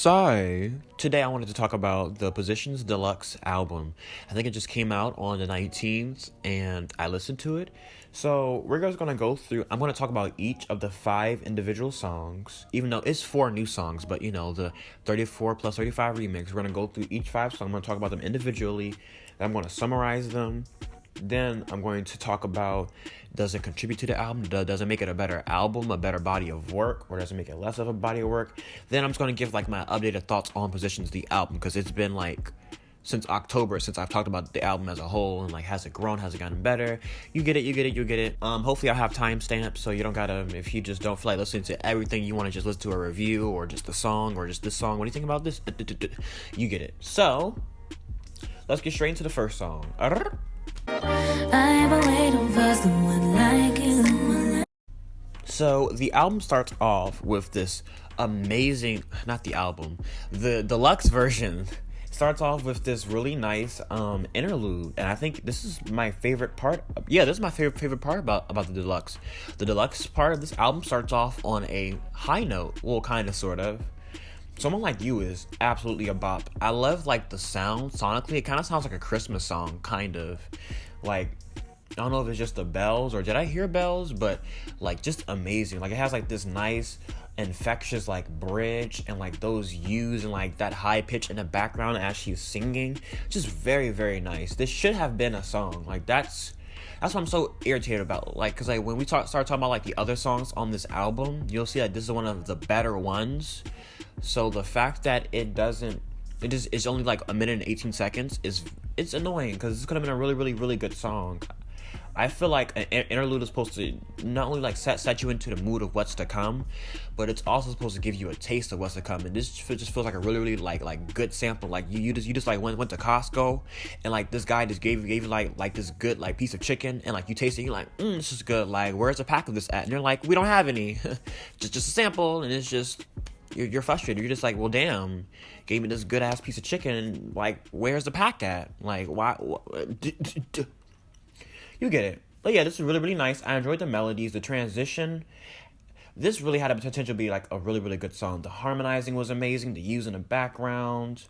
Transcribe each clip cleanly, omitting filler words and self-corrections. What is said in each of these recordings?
Sigh. Today I wanted to talk about the Positions Deluxe album. I think it just came out on the 19th and I listened to it. So we're just going to go through, I'm going to talk about each of the 5 individual songs, even though it's 4 new songs, but the 34 plus 35 remix. We're going to go through each 5 songs. I'm going to talk about them individually. Then I'm going to summarize them. Then I'm going to talk about, does it contribute to the album? Does it make it a better album, a better body of work, or does it make it less of a body of work? Then I'm just going to give my updated thoughts on Positions, the album, because it's been since October since I've talked about the album as a whole, and has it grown, has it gotten better? You get it. Hopefully I have timestamps, so you don't gotta, if you just don't feel like listening to everything, you want to just listen to a review, or just the song, or just this song, what do you think about this? You get it. So, let's get straight into the first song. So the album starts off with this amazing, not the album, the deluxe version starts off with this really nice interlude, and I think this is my favorite part. This is my favorite part about the deluxe. The deluxe part of this album starts off on a high note, well, kind of, sort of. Someone Like You is absolutely a bop. I love the sound sonically. It kind of sounds like a Christmas song, kind of. I don't know if it's just the bells or did I hear bells, but just amazing. It has this nice infectious bridge and those U's and that high pitch in the background as she's singing. Just very, very nice. This should have been a song. That's what I'm so irritated about. Because when we start talking about the other songs on this album, you'll see that this is one of the better ones. So the fact that it's only a minute and 18 seconds it's annoying, because this could have been a really, really, really good song. I feel like an interlude is supposed to not only set you into the mood of what's to come, but it's also supposed to give you a taste of what's to come. And this just feels like a really, really good sample. You just went to Costco, and this guy just gave you this good piece of chicken, and you taste it, you're this is good. Where's a pack of this at? And they're we don't have any. just a sample, and it's just you're frustrated. You're just well, damn, gave me this good ass piece of chicken. Where's the pack at? Why? You get it. But yeah, this is really, really nice. I enjoyed the melodies, the transition. This really had a potential to be a really, really good song. The harmonizing was amazing. The use in the background.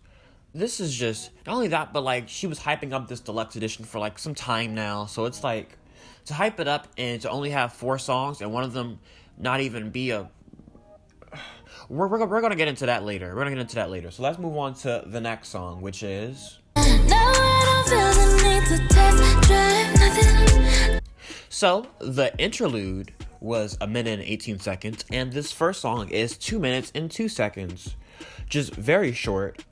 This is just, not only that, but she was hyping up this deluxe edition for some time now. So it's to hype it up and to only have 4 songs and one of them not even be a... We're going to get into that later. So let's move on to the next song, which is... So, the interlude was 1 minute and 18 seconds, and this first song is 2 minutes and 2 seconds. Just very short.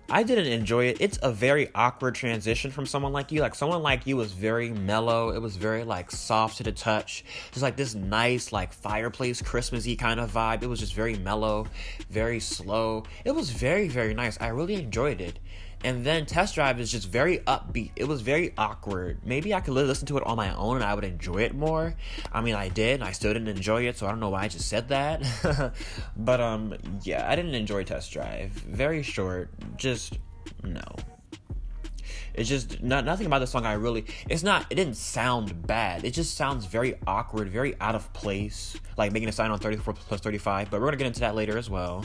I didn't enjoy it. It's a very awkward transition from Someone Like You. Someone Like You was very mellow. It was very, soft to the touch. Just, this nice, fireplace, Christmassy kind of vibe. It was just very mellow, very slow. It was very, very nice. I really enjoyed it. And then Test Drive is just very upbeat. It was very awkward. Maybe I could listen to it on my own and I would enjoy it more. I mean, I did, and I still didn't enjoy it, so I don't know why I just said that. But, yeah, I didn't enjoy Test Drive. Very short. Just, no. It's just, nothing about the song it didn't sound bad. It just sounds very awkward, very out of place. Making a sign on 34 plus 35, but we're gonna get into that later as well.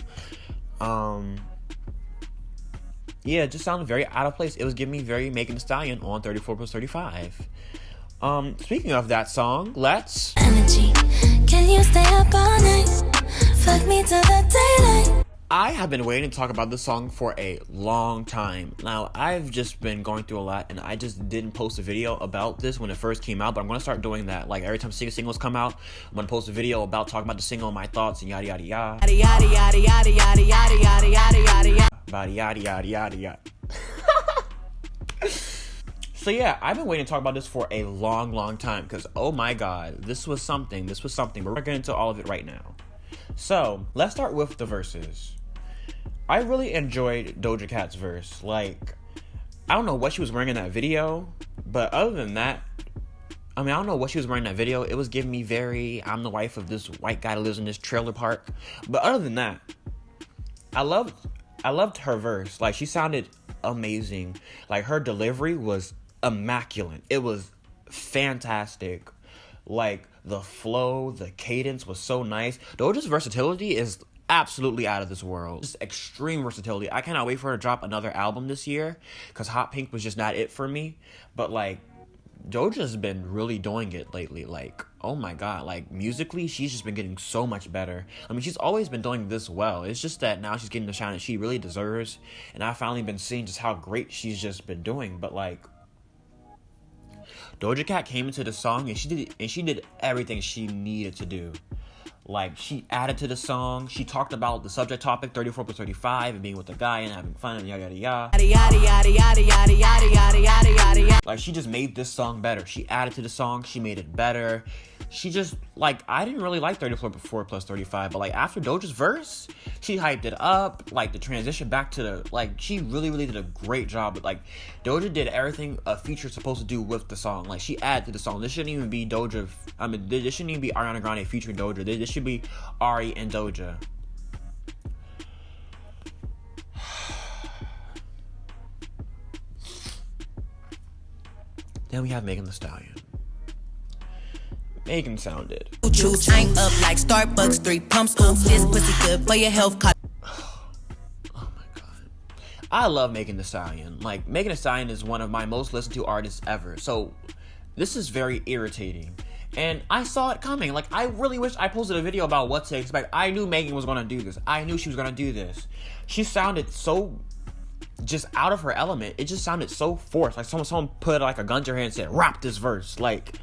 Yeah, it just sounded very out of place. It was giving me very Megan Thee Stallion on 34 plus 35. Speaking of that song, let's... Energy. Can you stay up all night? Fuck me to the daylight. I have been waiting to talk about this song for a long time. Now, I've just been going through a lot, and I just didn't post a video about this when it first came out, but I'm going to start doing that. Every time singles come out, I'm going to post a video about talking about the single, my thoughts, and yada, yada, yada. Yada, yada, yada, yada, yada, yada, yada, yada, yada. Yada, yada, yada, yada, yada. So yeah, I've been waiting to talk about this for a long, long time, because oh my god, this was something, but we're going to get into all of it right now. So, let's start with the verses. I really enjoyed Doja Cat's verse. I don't know what she was wearing in that video, but other than that, I don't know what she was wearing in that video. It was giving me I'm the wife of this white guy that lives in this trailer park. But other than that, I loved her verse. She sounded amazing. Her delivery was immaculate. It was fantastic. The flow, the cadence was so nice. Doja's versatility is absolutely out of this world. Just extreme versatility. I cannot wait for her to drop another album this year, because Hot Pink was just not it for me. But like, Doja's been really doing it lately. Like, oh my god, like musically she's just been getting so much better. I mean, she's always been doing this well. It's just that now she's getting the shine that she really deserves, and I've finally been seeing just how great she's just been doing. But like, Doja Cat came into the song and she did everything she needed to do. Like, she added to the song. She talked about the subject topic, 34 plus 35, and being with a guy and having fun and yada yada yada. Like, she just made this song better. She added to the song. She made it better. She just, like, I didn't really like 34 plus 35, but like after Doja's verse, she hyped it up. Like, the transition back to the, like, she really did a great job. But like, Doja did everything a feature's supposed to do with the song. Like, she added to the song. This shouldn't even be Doja. I mean, this shouldn't even be Ariana Grande featuring Doja. This should be Ari and Doja. Then we have Megan Thee Stallion. Megan sounded. Chain up like Starbucks, 3 pumps. Ooh, this pussy good for your health. Oh my god. I love Megan Thee Stallion. Like, Megan Thee Stallion is one of my most listened to artists ever. So this is very irritating. And I saw it coming. Like, I really wish I posted a video about what to expect. I knew Megan was gonna do this. I knew she was gonna do this. She sounded so just out of her element. It just sounded so forced. Like someone put like a gun to her hand and said, rap this verse. Like,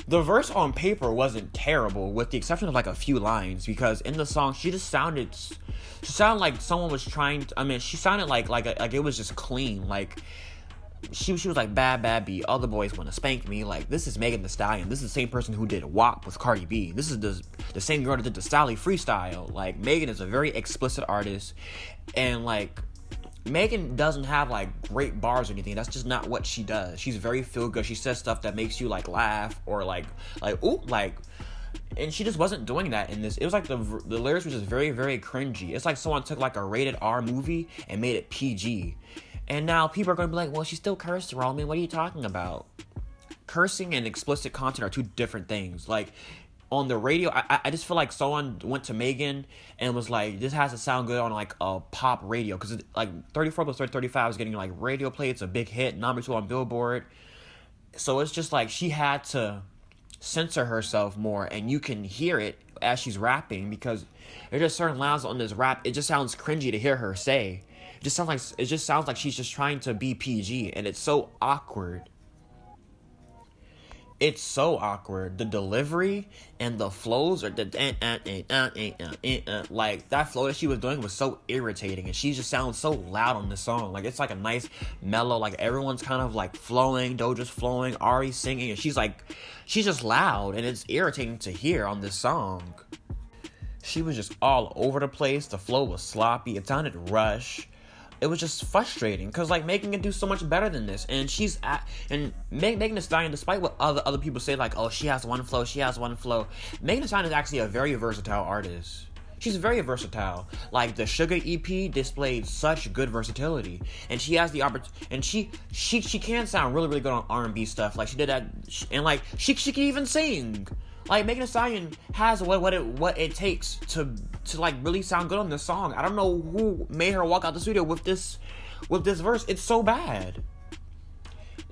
the verse on paper wasn't terrible, with the exception of like a few lines, because in the song she sounded like someone was trying to, I mean, she sounded like it was just clean. Like, she was like, bad beat, other boys want to spank me. Like, this is Megan Thee Stallion. This is the same person who did WAP with Cardi B. This is the same girl that did the Stally freestyle. Like, Megan is a very explicit artist, and like, Megan doesn't have like great bars or anything. That's just not what she does. She's very feel good. She says stuff that makes you like laugh or like ooh, like, and she just wasn't doing that in this. It was like the lyrics were just very cringy. It's like someone took like a rated R movie and made it PG, and now people are going to be like, well, she still cursed, Roman. What are you talking about? Cursing and explicit content are two different things. Like, on the radio, I just feel like someone went to Megan and was like, this has to sound good on like a pop radio, because like 34 plus 35 is getting like radio play. It's a big hit, number 2 on Billboard. So it's just like she had to censor herself more, and you can hear it as she's rapping, because there's just certain lines on this rap, it just sounds cringy to hear her say. It just sounds like she's just trying to be PG, and it's so awkward. It's so awkward. The delivery and the flows are like, that flow that she was doing was so irritating, and she just sounds so loud on this song. Like, it's like a nice mellow, like everyone's kind of like flowing, Doja's flowing, Ari's singing, and she's just loud, and it's irritating to hear on this song. She was just all over the place. The flow was sloppy. It sounded rushed. It was just frustrating, because like, Megan can do so much better than this, and Megan Thee Stallion, despite what other people say, like, oh, she has one flow, Megan Thee Stallion is actually a very versatile artist. She's very versatile. Like, the Sugar EP displayed such good versatility, and she has the opportunity, and she can sound really good on R&B stuff. Like, she did that, and like, she can even sing. Like, Megan Thee Stallion has what it takes to like really sound good on this song. I don't know who made her walk out the studio with this verse. It's so bad.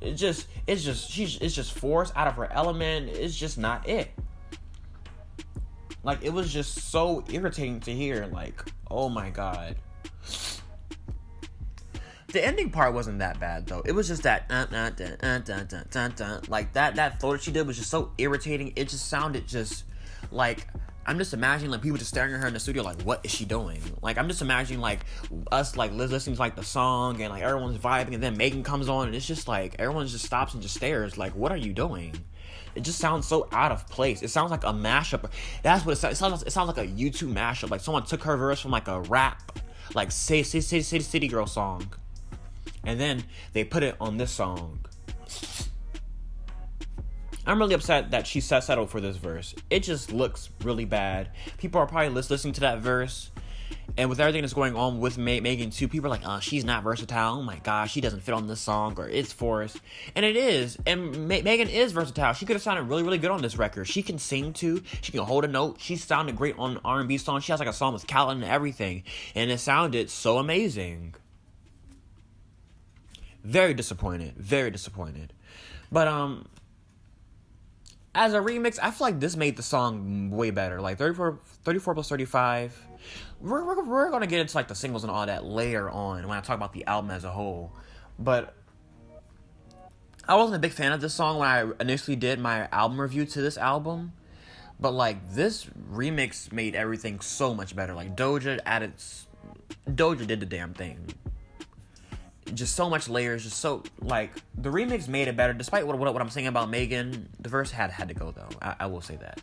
It's just forced, out of her element. It's just not it. Like, it was just so irritating to hear. Like, oh my god. The ending part wasn't that bad, though. It was just that like that flow that she did was just so irritating. It just sounded just like, I'm just imagining like people just staring at her in the studio like, what is she doing? Like, I'm just imagining like us like listening to like the song, and like everyone's vibing, and then Megan comes on, and it's just like everyone just stops and just stares like, what are you doing? It just sounds so out of place. It sounds like a mashup. That's what it sounds. It sounds like a YouTube mashup. Like, someone took her verse from like a rap, like City Girl song, and then they put it on this song. I'm really upset that she settled for this verse. It just looks really bad. People are probably listening to that verse, And with everything that's going on with Megan too, people are like, she's not versatile. Oh my gosh, she doesn't fit on this song, or it's forced. And it is. And Megan is versatile. She could have sounded really, really good on this record. She can sing too. She can hold a note. She sounded great on R&B songs. She has like a song with Calvin and everything. And it sounded so amazing. Very disappointed. Very disappointed. But, as a remix, I feel like this made the song way better. Like 34 plus 35. We're gonna get into like the singles and all that later on when I talk about the album as a whole. But I wasn't a big fan of this song when I initially did my album review to this album. But like this remix made everything so much better. Like Doja did the damn thing. Just so much layers, just so, like, the remix made it better, despite what I'm saying about Megan. The verse had to go, though, I will say that.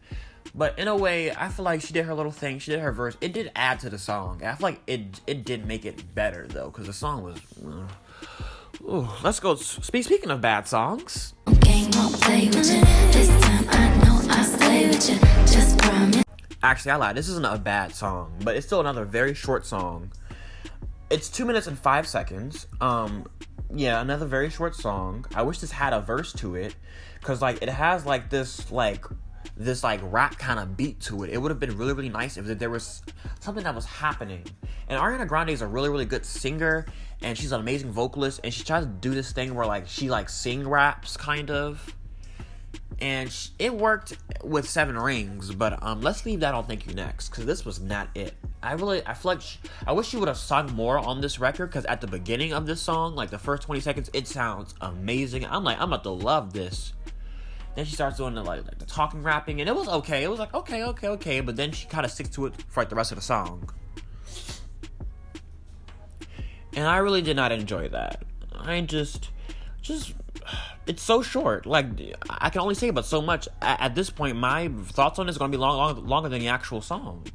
But in a way, I feel like she did her little thing, she did her verse, it did add to the song. I feel like it did make it better, though, because the song was, let's go, speaking of bad songs. Actually, I lied, this isn't a bad song, but it's still another very short song. It's 2 minutes and 5 seconds. Yeah, another very short song. I wish this had a verse to it, cause like it has like this rap kind of beat to it. It would have been really, really nice if there was something that was happening. And Ariana Grande is a really, really good singer, and she's an amazing vocalist. And she tries to do this thing where like she like sing raps kind of, and it worked with 7 Rings. But let's leave that on Thank You Next, cause this was not it. I feel like I wish she would have sung more on this record, because at the beginning of this song, like the first 20 seconds, it sounds amazing. I'm about to love this. Then she starts doing the like the talking rapping, and it was okay. It was like okay, but then she kind of sticks to it for like the rest of the song. And I really did not enjoy that. I just it's so short. Like, I can only say about so much. At this point, my thoughts on it is going to be longer than the actual song.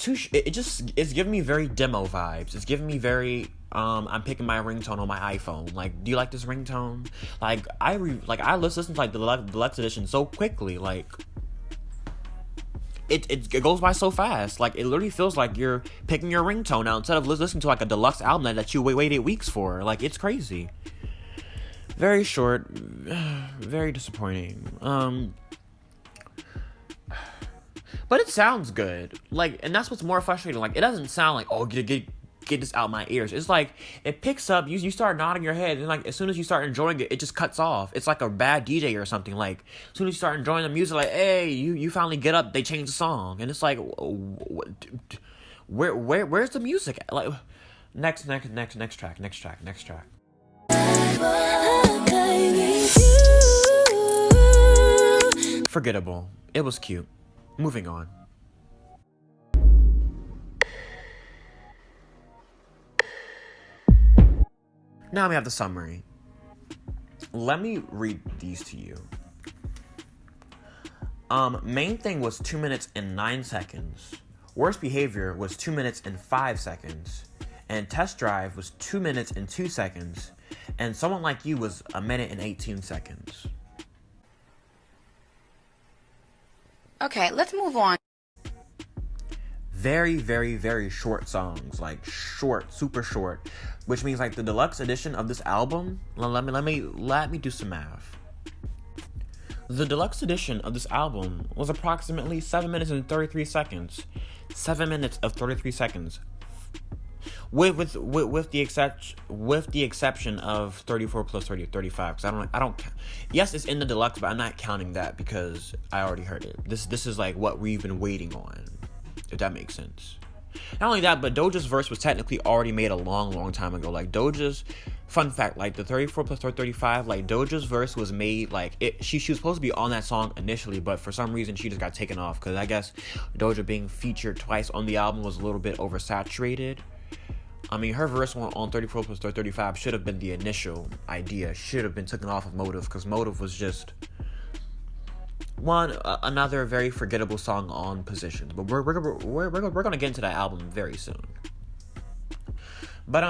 It's giving me very demo vibes. It's giving me very I'm picking my ringtone on my iPhone. Like, do you like this ringtone? Like, I listen to like the Deluxe edition so quickly. Like, it goes by so fast. Like, it literally feels like you're picking your ringtone out instead of listening to like a deluxe album that you waited weeks for. Like, it's crazy. Very short, very disappointing. But it sounds good. Like, and that's what's more frustrating. Like, it doesn't sound like, oh, get this out my ears. It's like, it picks up, you start nodding your head, and like, as soon as you start enjoying it, it just cuts off. It's like a bad DJ or something. Like, as soon as you start enjoying the music, like, hey, you finally get up, they change the song. And it's like, where's the music? Like, next track. Forgettable. It was cute. Moving on. Now we have the summary. Let me read these to you. Main thing was 2 minutes and 9 seconds. Worst behavior was 2 minutes and 5 seconds. And test drive was 2 minutes and 2 seconds. And someone like you was 1 minute and 18 seconds. Okay, let's move on. Very, very, very short songs. Like, short, super short. Which means, like, the deluxe edition of this album... Let me do some math. The deluxe edition of this album was approximately 7 minutes and 33 seconds. 7 minutes of 33 seconds. With the exception of 34 plus 35, because I don't. Yes, it's in the deluxe, but I'm not counting that because I already heard it. This is like what we've been waiting on, if that makes sense. Not only that, but Doja's verse was technically already made a long time ago. Like, Doja's, fun fact, like the 34 plus 35, like Doja's verse was made like it. She was supposed to be on that song initially, but for some reason she just got taken off because I guess Doja being featured twice on the album was a little bit oversaturated. I mean, her verse on 34 plus 35 should have been the initial idea. Should have been taken off of Motive, because Motive was just another very forgettable song on Position. But we're gonna get into that album very soon. But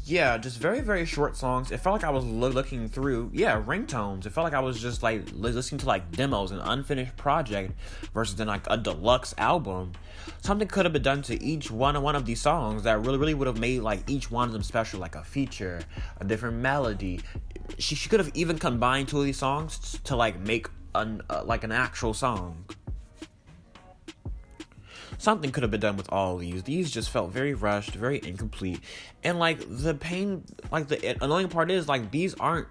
Yeah, just very, very short songs. It felt like I was looking through, ringtones. It felt like I was just like listening to like demos, an unfinished project, versus then like a deluxe album. Something could have been done to each one of these songs that really would have made like each one of them special, like a feature, a different melody. She could have even combined two of these songs to like make an actual song. Something could have been done with all of these. These just felt very rushed, very incomplete. And, like, the pain, like, the annoying part is, like, these aren't,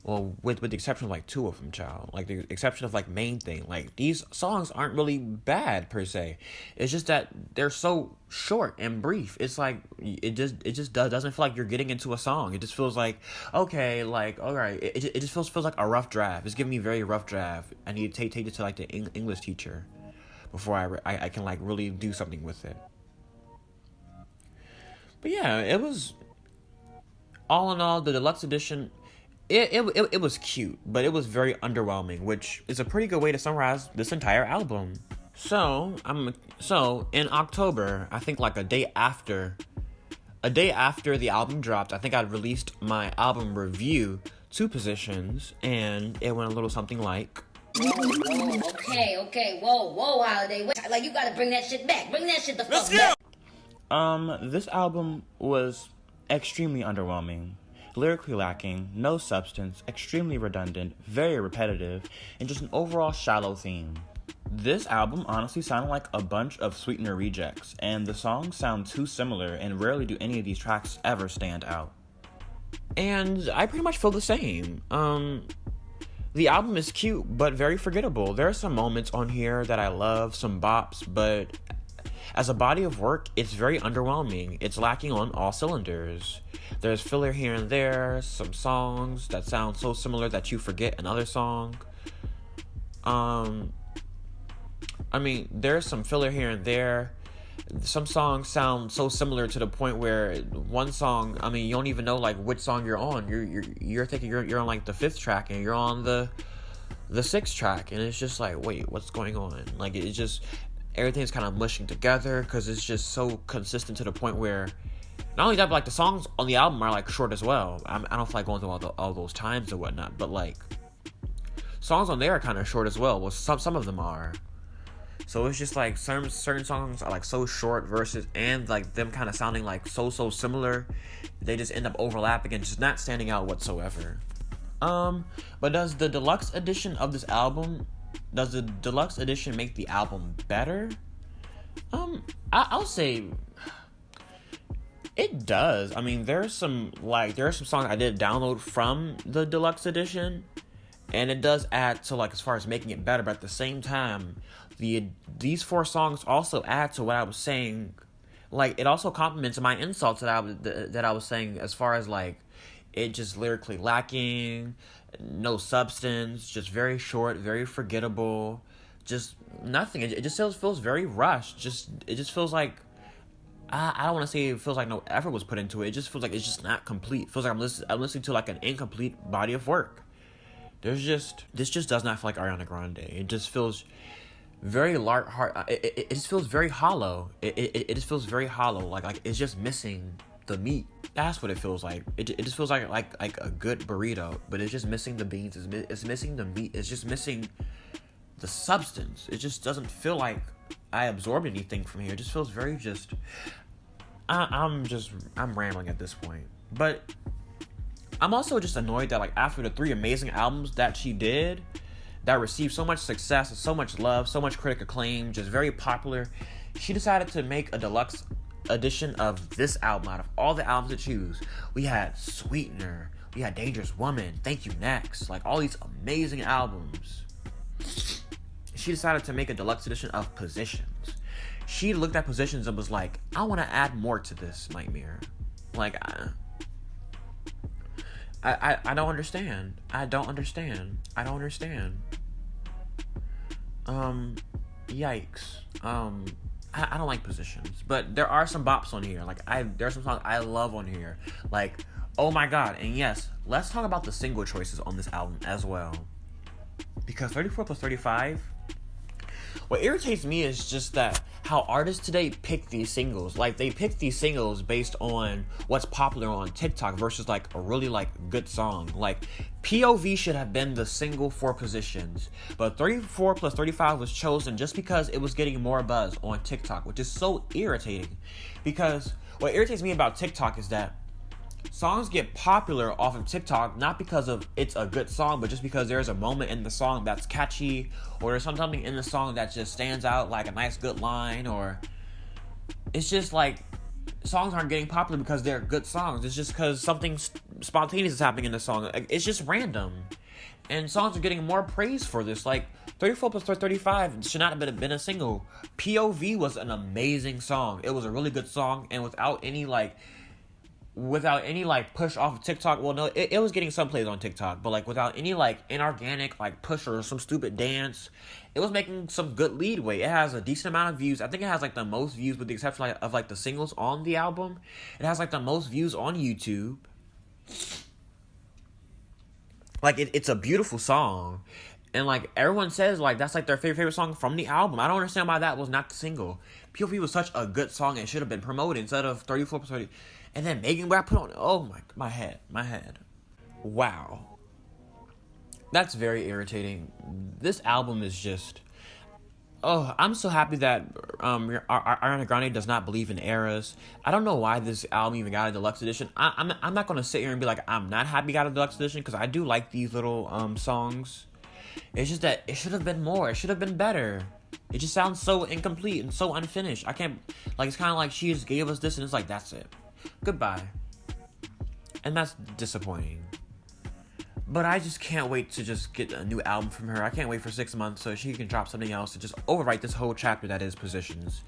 well, with the exception of, like, two of them, child. Like, the exception of, like, Main Thing. Like, these songs aren't really bad, per se. It's just that they're so short and brief. It's like, it just doesn't feel like you're getting into a song. It just feels like, okay, like, all right. It just feels like a rough draft. It's giving me a very rough draft. I need to take it to, like, the English teacher before I can like really do something with it. But yeah, it was, all in all, the deluxe edition, it was cute, but it was very underwhelming, which is a pretty good way to summarize this entire album. So in October, I think like a day after the album dropped, I think I released my album review to Positions, and it went a little something like, Okay, whoa, Holiday. Like, you gotta bring that shit back. Bring that shit the fuck back. This album was extremely underwhelming. Lyrically lacking, no substance, extremely redundant, very repetitive, and just an overall shallow theme. This album honestly sounded like a bunch of Sweetener rejects, and the songs sound too similar, and rarely do any of these tracks ever stand out. And I pretty much feel the same. The album is cute, but very forgettable. There are some moments on here that I love, some bops, but as a body of work, it's very underwhelming. It's lacking on all cylinders. There's filler here and there, some songs that sound so similar that you forget another song. There's some filler here and there. Some songs sound so similar to the point where one song, you don't even know like which song you're on. You're thinking you're on like the 5th track and you're on the 6th track, and it's just like, wait, what's going on? Like, it's just, everything's kind of mushing together because it's just so consistent to the point where, not only that, but like the songs on the album are like short as well. I don't feel like going through all those times or whatnot, but like songs on there are kind of short as well. Well, some of them are. So it's just like certain songs are like so short versus, and like them kind of sounding like so similar, they just end up overlapping and just not standing out whatsoever. But does the deluxe edition of this album, does the deluxe edition make the album better? I'll say it does. There are some songs I did download from the deluxe edition, and it does add to like as far as making it better. But at the same time, these 4 songs also add to what I was saying. Like, it also complements my insults that I was saying as far as like it just lyrically lacking, no substance, just very short, very forgettable, just nothing. It just feels very rushed. It just feels like, I don't want to say it feels like no effort was put into it. It just feels like it's just not complete. It feels like I'm listening to like an incomplete body of work. This just does not feel like Ariana Grande. It just feels very it just feels very hollow. It just feels very hollow. Like it's just missing the meat. That's what it feels like. It just feels like a good burrito, but it's just missing the beans. It's missing the meat. It's just missing the substance. It just doesn't feel like I absorbed anything from here. It just feels very just. I'm rambling at this point, but I'm also just annoyed that like after the 3 amazing albums that she did, that received so much success and so much love, so much critic acclaim, just very popular, she decided to make a deluxe edition of this album out of all the albums to choose. We had Sweetener, we had Dangerous Woman, Thank You Next, like all these amazing albums. She decided to make a deluxe edition of Positions. She looked at Positions and was like, I want to add more to this nightmare. Like, I don't understand. I don't understand. Yikes. I don't like Positions, but there are some bops on here. Like, there are some songs I love on here. Like, Oh My God. And yes, let's talk about the single choices on this album as well. Because 34 plus 35, what irritates me is just that how artists today pick these singles. Like, they pick these singles based on what's popular on TikTok versus like a really like good song. Like, POV should have been the single for Positions, but 34 plus 35 was chosen just because it was getting more buzz on TikTok, which is so irritating. Because what irritates me about TikTok is that songs get popular off of TikTok not because of it's a good song, but just because there's a moment in the song that's catchy, or there's something in the song that just stands out, like a nice good line, or it's just like songs aren't getting popular because they're good songs. It's just because something spontaneous is happening in the song. It's just random. And songs are getting more praise for this. Like, 34 plus 35 should not have been a single. POV was an amazing song. It was a really good song, and without any push off of TikTok. Well, no, it was getting some plays on TikTok, but like without any like inorganic like push or some stupid dance, it was making some good leadway. It has a decent amount of views. I think it has like the most views, with the exception of like the singles on the album. It has like the most views on YouTube. Like, it's a beautiful song, and like everyone says like that's like their favorite song from the album. I don't understand why that was not the single. POV was such a good song and should have been promoted instead of 34 plus 30. And then Megan Rap put on, oh my head. Wow. That's very irritating. This album is just, I'm so happy that Ariana Grande does not believe in eras. I don't know why this album even got a deluxe edition. I'm not going to sit here and be like, I'm not happy it got a deluxe edition, because I do like these little songs. It's just that it should have been more. It should have been better. It just sounds so incomplete and so unfinished. I can't, like, it's kind of like she just gave us this and it's like, that's it. Goodbye. And that's disappointing. But I just can't wait to just get a new album from her. I can't wait for 6 months so she can drop something else to just overwrite this whole chapter that is Positions.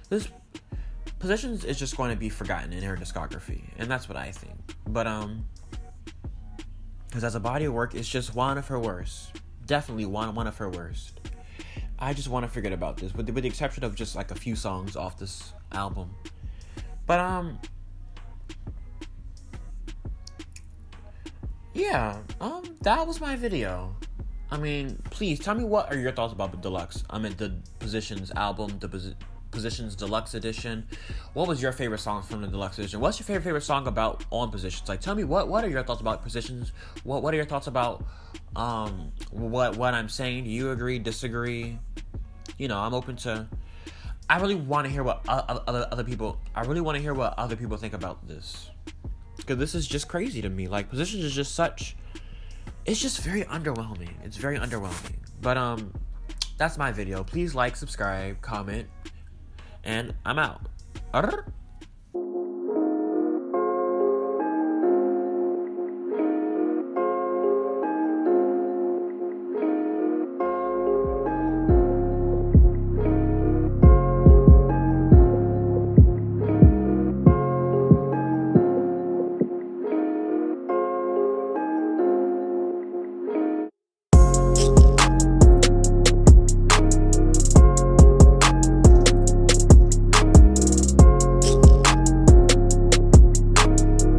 This Positions is just going to be forgotten in her discography, and that's what I think. But because as a body of work, it's just one of her worst. Definitely one of her worst. I just want to forget about this, with the exception of just like a few songs off this album. But yeah, that was my video. I mean, please tell me, what are your thoughts about the Deluxe? I mean, the Positions album, the Positions Deluxe Edition. What was your favorite song from the Deluxe Edition? What's your favorite song about on Positions? Like, tell me, what are your thoughts about Positions? What are your thoughts about what I'm saying? Do you agree, disagree? You know, I'm open to. I really want to hear what other people. I really want to hear what other people think about this, because this is just crazy to me. Like, Positions is just such. It's just very underwhelming. It's very underwhelming. But that's my video. Please like, subscribe, comment, and I'm out.